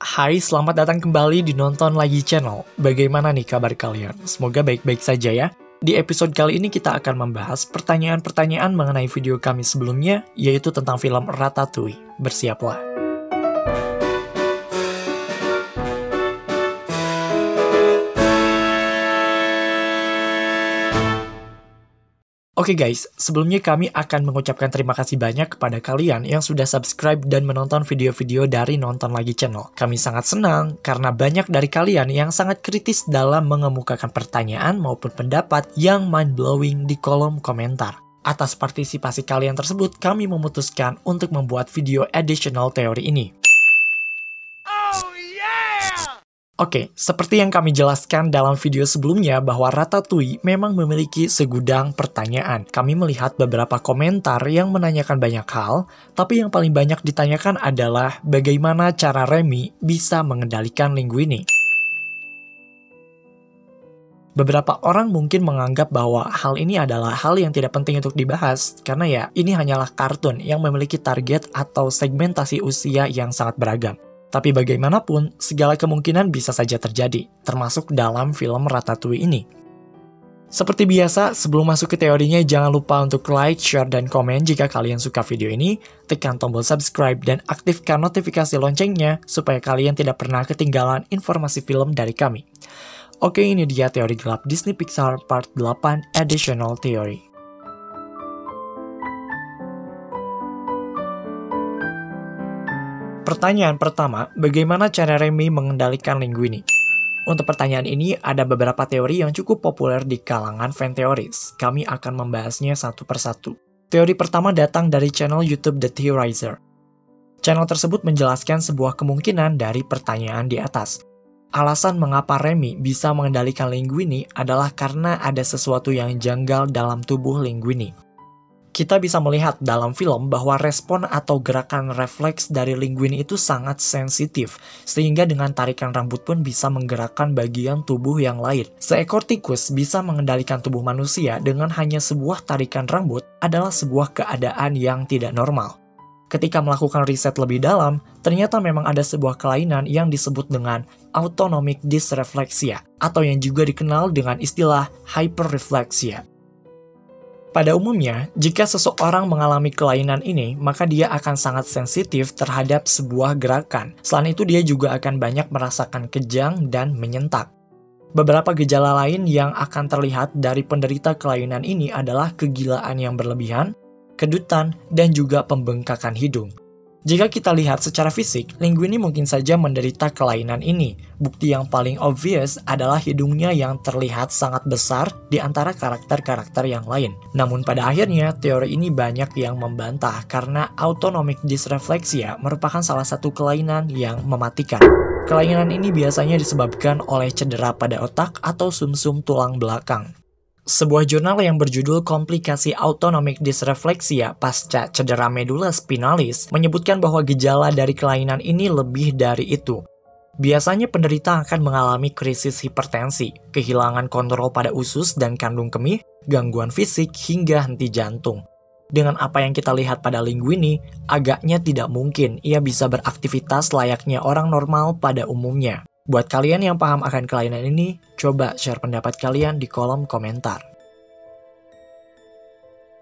Hai, selamat datang kembali di Nonton Lagi Channel. Bagaimana nih kabar kalian? Semoga baik-baik saja ya. Di episode kali ini kita akan membahas pertanyaan-pertanyaan mengenai video kami sebelumnya, yaitu tentang film Ratatouille. Bersiaplah. Oke guys, sebelumnya kami akan mengucapkan terima kasih banyak kepada kalian yang sudah subscribe dan menonton video-video dari Nonton Lagi Channel. Kami sangat senang karena banyak dari kalian yang sangat kritis dalam mengemukakan pertanyaan maupun pendapat yang mind-blowing di kolom komentar. Atas partisipasi kalian tersebut, kami memutuskan untuk membuat video additional teori ini. Oke, seperti yang kami jelaskan dalam video sebelumnya bahwa Ratatouille memang memiliki segudang pertanyaan. Kami melihat beberapa komentar yang menanyakan banyak hal, tapi yang paling banyak ditanyakan adalah bagaimana cara Remy bisa mengendalikan Linguini. Beberapa orang mungkin menganggap bahwa hal ini adalah hal yang tidak penting untuk dibahas, karena ya ini hanyalah kartun yang memiliki target atau segmentasi usia yang sangat beragam. Tapi bagaimanapun, segala kemungkinan bisa saja terjadi, termasuk dalam film Ratatouille ini. Seperti biasa, sebelum masuk ke teorinya, jangan lupa untuk like, share, dan komen jika kalian suka video ini, tekan tombol subscribe dan aktifkan notifikasi loncengnya supaya kalian tidak pernah ketinggalan informasi film dari kami. Oke, ini dia teori gelap Disney Pixar Part 8 Additional Theory. Pertanyaan pertama, bagaimana cara Remy mengendalikan Linguini? Untuk pertanyaan ini, ada beberapa teori yang cukup populer di kalangan fan teoris. Kami akan membahasnya satu persatu. Teori pertama datang dari channel YouTube The Theorizer. Channel tersebut menjelaskan sebuah kemungkinan dari pertanyaan di atas. Alasan mengapa Remy bisa mengendalikan Linguini adalah karena ada sesuatu yang janggal dalam tubuh Linguini. Kita bisa melihat dalam film bahwa respon atau gerakan refleks dari Linguini itu sangat sensitif, sehingga dengan tarikan rambut pun bisa menggerakkan bagian tubuh yang lain. Seekor tikus bisa mengendalikan tubuh manusia dengan hanya sebuah tarikan rambut adalah sebuah keadaan yang tidak normal. Ketika melakukan riset lebih dalam, ternyata memang ada sebuah kelainan yang disebut dengan autonomic dysreflexia, atau yang juga dikenal dengan istilah hyperreflexia. Pada umumnya, jika seseorang mengalami kelainan ini, maka dia akan sangat sensitif terhadap sebuah gerakan. Selain itu, dia juga akan banyak merasakan kejang dan menyentak. Beberapa gejala lain yang akan terlihat dari penderita kelainan ini adalah kegilaan yang berlebihan, kedutan, dan juga pembengkakan hidung. Jika kita lihat secara fisik, Linguini mungkin saja menderita kelainan ini. Bukti yang paling obvious adalah hidungnya yang terlihat sangat besar di antara karakter-karakter yang lain. Namun pada akhirnya, teori ini banyak yang membantah karena autonomic dysreflexia merupakan salah satu kelainan yang mematikan. Kelainan ini biasanya disebabkan oleh cedera pada otak atau sumsum tulang belakang. Sebuah jurnal yang berjudul Komplikasi Autonomic Dysreflexia Pasca Cedera Medula Spinalis menyebutkan bahwa gejala dari kelainan ini lebih dari itu. Biasanya penderita akan mengalami krisis hipertensi, kehilangan kontrol pada usus dan kandung kemih, gangguan fisik, hingga henti jantung. Dengan apa yang kita lihat pada Linguini, agaknya tidak mungkin ia bisa beraktivitas layaknya orang normal pada umumnya. Buat kalian yang paham akan kelainan ini, coba share pendapat kalian di kolom komentar.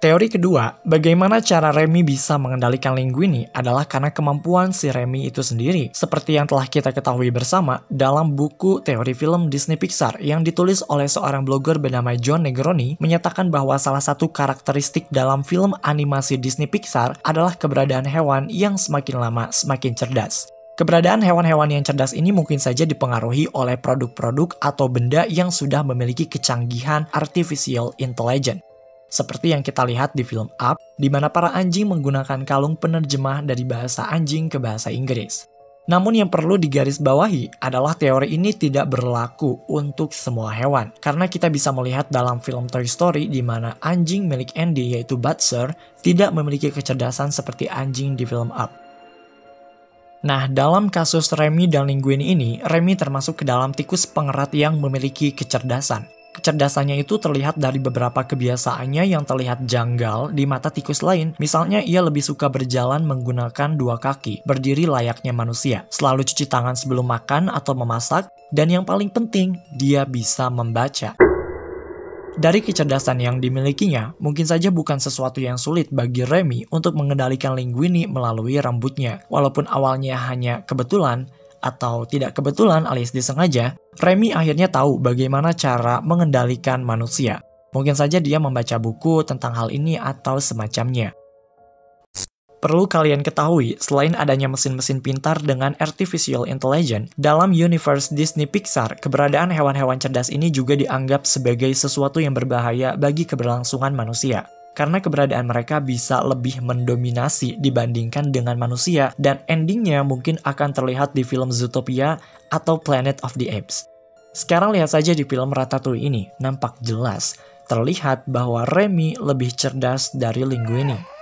Teori kedua, bagaimana cara Remy bisa mengendalikan Linguini adalah karena kemampuan si Remy itu sendiri. Seperti yang telah kita ketahui bersama dalam buku teori film Disney Pixar yang ditulis oleh seorang blogger bernama John Negroni, menyatakan bahwa salah satu karakteristik dalam film animasi Disney Pixar adalah keberadaan hewan yang semakin lama semakin cerdas. Keberadaan hewan-hewan yang cerdas ini mungkin saja dipengaruhi oleh produk-produk atau benda yang sudah memiliki kecanggihan artificial intelligence. Seperti yang kita lihat di film Up, di mana para anjing menggunakan kalung penerjemah dari bahasa anjing ke bahasa Inggris. Namun yang perlu digarisbawahi adalah teori ini tidak berlaku untuk semua hewan. Karena kita bisa melihat dalam film Toy Story di mana anjing milik Andy yaitu Buzzer tidak memiliki kecerdasan seperti anjing di film Up. Nah, dalam kasus Remy dan Linguini ini, Remy termasuk ke dalam tikus pengerat yang memiliki kecerdasan. Kecerdasannya itu terlihat dari beberapa kebiasaannya yang terlihat janggal di mata tikus lain. Misalnya ia lebih suka berjalan menggunakan dua kaki, berdiri layaknya manusia, selalu cuci tangan sebelum makan atau memasak, dan yang paling penting, dia bisa membaca. Dari kecerdasan yang dimilikinya, mungkin saja bukan sesuatu yang sulit bagi Remy untuk mengendalikan Linguini melalui rambutnya. Walaupun awalnya hanya kebetulan, atau tidak kebetulan alias disengaja, Remy akhirnya tahu bagaimana cara mengendalikan manusia. Mungkin saja dia membaca buku tentang hal ini atau semacamnya. Perlu kalian ketahui, selain adanya mesin-mesin pintar dengan artificial intelligence, dalam universe Disney Pixar, keberadaan hewan-hewan cerdas ini juga dianggap sebagai sesuatu yang berbahaya bagi keberlangsungan manusia. Karena keberadaan mereka bisa lebih mendominasi dibandingkan dengan manusia, dan endingnya mungkin akan terlihat di film Zootopia atau Planet of the Apes. Sekarang lihat saja di film Ratatouille ini, nampak jelas terlihat bahwa Remy lebih cerdas dari Linguini.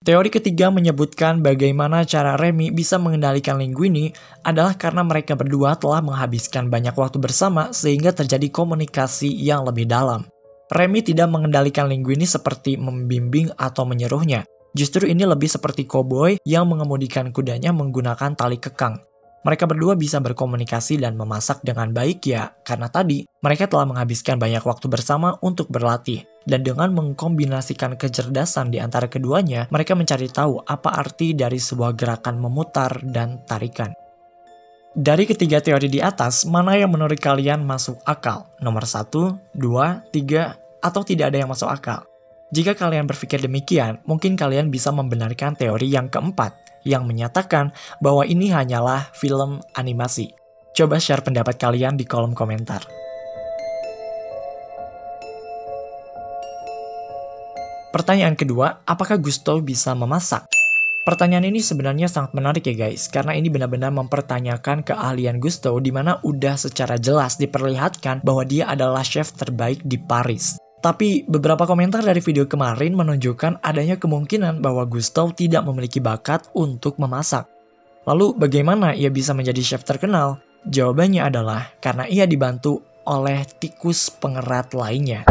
Teori ketiga menyebutkan bagaimana cara Remy bisa mengendalikan Linguini adalah karena mereka berdua telah menghabiskan banyak waktu bersama sehingga terjadi komunikasi yang lebih dalam. Remy tidak mengendalikan Linguini seperti membimbing atau menyuruhnya. Justru ini lebih seperti koboi yang mengemudikan kudanya menggunakan tali kekang. Mereka berdua bisa berkomunikasi dan memasak dengan baik ya, karena tadi mereka telah menghabiskan banyak waktu bersama untuk berlatih. Dan dengan mengkombinasikan kecerdasan di antara keduanya, mereka mencari tahu apa arti dari sebuah gerakan memutar dan tarikan. Dari ketiga teori di atas, mana yang menurut kalian masuk akal? Nomor 1, 2, 3, atau tidak ada yang masuk akal? Jika kalian berpikir demikian, mungkin kalian bisa membenarkan teori yang keempat, yang menyatakan bahwa ini hanyalah film animasi. Coba share pendapat kalian di kolom komentar. Pertanyaan kedua, apakah Gusto bisa memasak? Pertanyaan ini sebenarnya sangat menarik ya guys, karena ini benar-benar mempertanyakan keahlian Gusto di mana udah secara jelas diperlihatkan bahwa dia adalah chef terbaik di Paris. Tapi beberapa komentar dari video kemarin menunjukkan adanya kemungkinan bahwa Gusto tidak memiliki bakat untuk memasak. Lalu bagaimana ia bisa menjadi chef terkenal? Jawabannya adalah karena ia dibantu oleh tikus pengerat lainnya.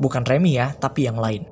Bukan Remy ya, tapi yang lain.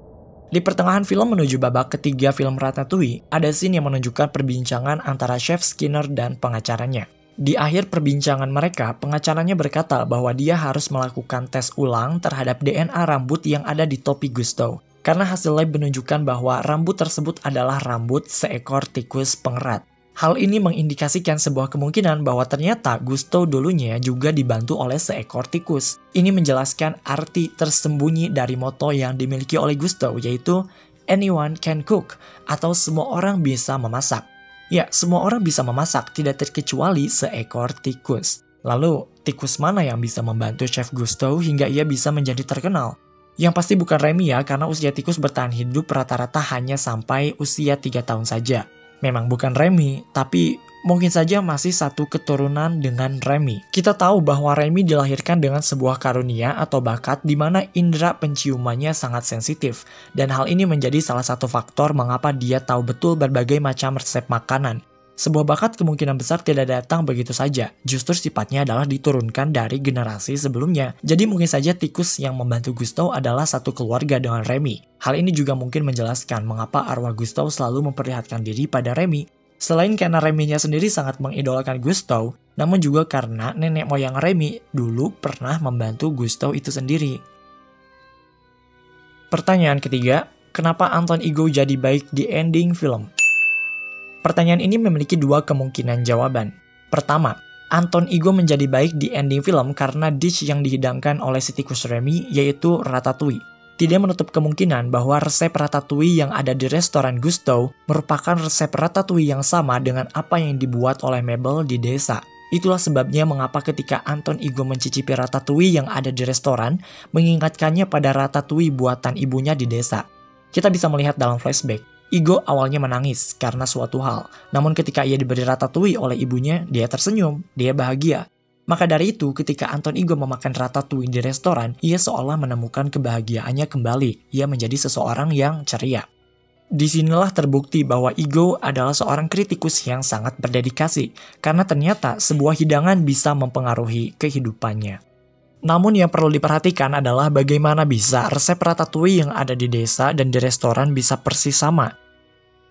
Di pertengahan film menuju babak ketiga film Ratatouille, ada scene yang menunjukkan perbincangan antara Chef Skinner dan pengacaranya. Di akhir perbincangan mereka, pengacaranya berkata bahwa dia harus melakukan tes ulang terhadap DNA rambut yang ada di topi Gusto. Karena hasil lab menunjukkan bahwa rambut tersebut adalah rambut seekor tikus pengerat. Hal ini mengindikasikan sebuah kemungkinan bahwa ternyata Gusto dulunya juga dibantu oleh seekor tikus. Ini menjelaskan arti tersembunyi dari moto yang dimiliki oleh Gusto, yaitu anyone can cook, atau semua orang bisa memasak. Ya, semua orang bisa memasak, tidak terkecuali seekor tikus. Lalu, tikus mana yang bisa membantu Chef Gusto hingga ia bisa menjadi terkenal? Yang pasti bukan Remy ya, karena usia tikus bertahan hidup rata-rata hanya sampai usia 3 tahun saja. Memang bukan Remy, tapi mungkin saja masih satu keturunan dengan Remy. Kita tahu bahwa Remy dilahirkan dengan sebuah karunia atau bakat di mana indera penciumannya sangat sensitif. Dan hal ini menjadi salah satu faktor mengapa dia tahu betul berbagai macam resep makanan. Sebuah bakat kemungkinan besar tidak datang begitu saja, justru sifatnya adalah diturunkan dari generasi sebelumnya. Jadi mungkin saja tikus yang membantu Gusto adalah satu keluarga dengan Remy. Hal ini juga mungkin menjelaskan mengapa arwah Gusto selalu memperlihatkan diri pada Remy. Selain karena Remy-nya sendiri sangat mengidolakan Gusto, namun juga karena nenek moyang Remy dulu pernah membantu Gusto itu sendiri. Pertanyaan ketiga, kenapa Anton Ego jadi baik di ending film? Pertanyaan ini memiliki dua kemungkinan jawaban. Pertama, Anton Ego menjadi baik di ending film karena dish yang dihidangkan oleh si tikus Remy yaitu Ratatouille. Tidak menutup kemungkinan bahwa resep Ratatouille yang ada di restoran Gusto merupakan resep Ratatouille yang sama dengan apa yang dibuat oleh Mabel di desa. Itulah sebabnya mengapa ketika Anton Ego mencicipi Ratatouille yang ada di restoran, mengingatkannya pada Ratatouille buatan ibunya di desa. Kita bisa melihat dalam flashback, Ego awalnya menangis karena suatu hal, namun ketika ia diberi Ratatouille oleh ibunya, dia tersenyum, dia bahagia. Maka dari itu, ketika Anton Ego memakan Ratatouille di restoran, ia seolah menemukan kebahagiaannya kembali, ia menjadi seseorang yang ceria. Disinilah terbukti bahwa Igo adalah seorang kritikus yang sangat berdedikasi, karena ternyata sebuah hidangan bisa mempengaruhi kehidupannya. Namun yang perlu diperhatikan adalah bagaimana bisa resep ratatouille yang ada di desa dan di restoran bisa persis sama.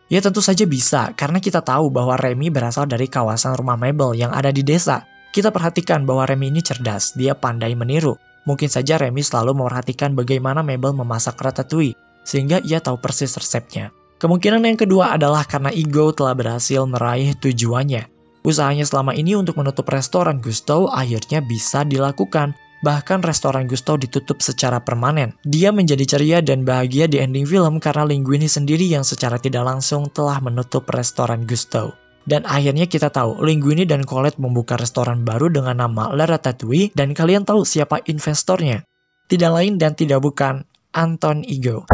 Ya tentu saja bisa, karena kita tahu bahwa Remy berasal dari kawasan rumah mebel yang ada di desa. Kita perhatikan bahwa Remy ini cerdas, dia pandai meniru. Mungkin saja Remy selalu memperhatikan bagaimana Mabel memasak ratatouille, sehingga ia tahu persis resepnya. Kemungkinan yang kedua adalah karena Igo telah berhasil meraih tujuannya. Usahanya selama ini untuk menutup restoran Gusteau akhirnya bisa dilakukan. Bahkan restoran Gusteau ditutup secara permanen. Dia menjadi ceria dan bahagia di ending film karena Linguini sendiri yang secara tidak langsung telah menutup restoran Gusteau. Dan akhirnya kita tahu, Linguini dan Colette membuka restoran baru dengan nama Le Ratatouille, dan kalian tahu siapa investornya? Tidak lain dan tidak bukan Anton Igo.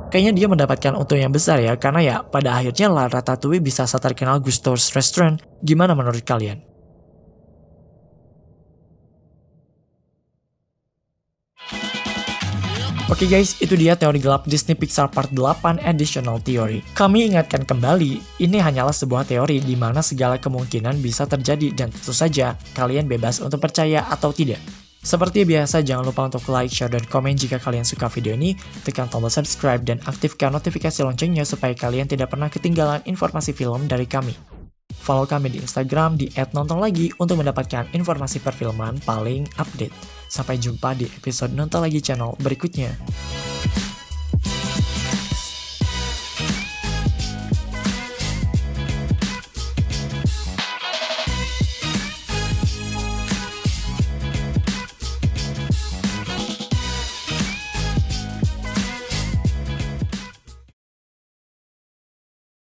Kayaknya dia mendapatkan untung yang besar ya, karena ya pada akhirnya Le Ratatouille bisa terkenal Gusteau's Restaurant. Gimana menurut kalian? Oke guys, itu dia teori gelap Disney Pixar Part 8 Additional Theory. Kami ingatkan kembali, ini hanyalah sebuah teori di mana segala kemungkinan bisa terjadi dan tentu saja kalian bebas untuk percaya atau tidak. Seperti biasa, jangan lupa untuk like, share, dan komen jika kalian suka video ini, tekan tombol subscribe dan aktifkan notifikasi loncengnya supaya kalian tidak pernah ketinggalan informasi film dari kami. Follow kami di Instagram di @nontonlagi untuk mendapatkan informasi perfilman paling update. Sampai jumpa di episode Nonton Lagi channel berikutnya.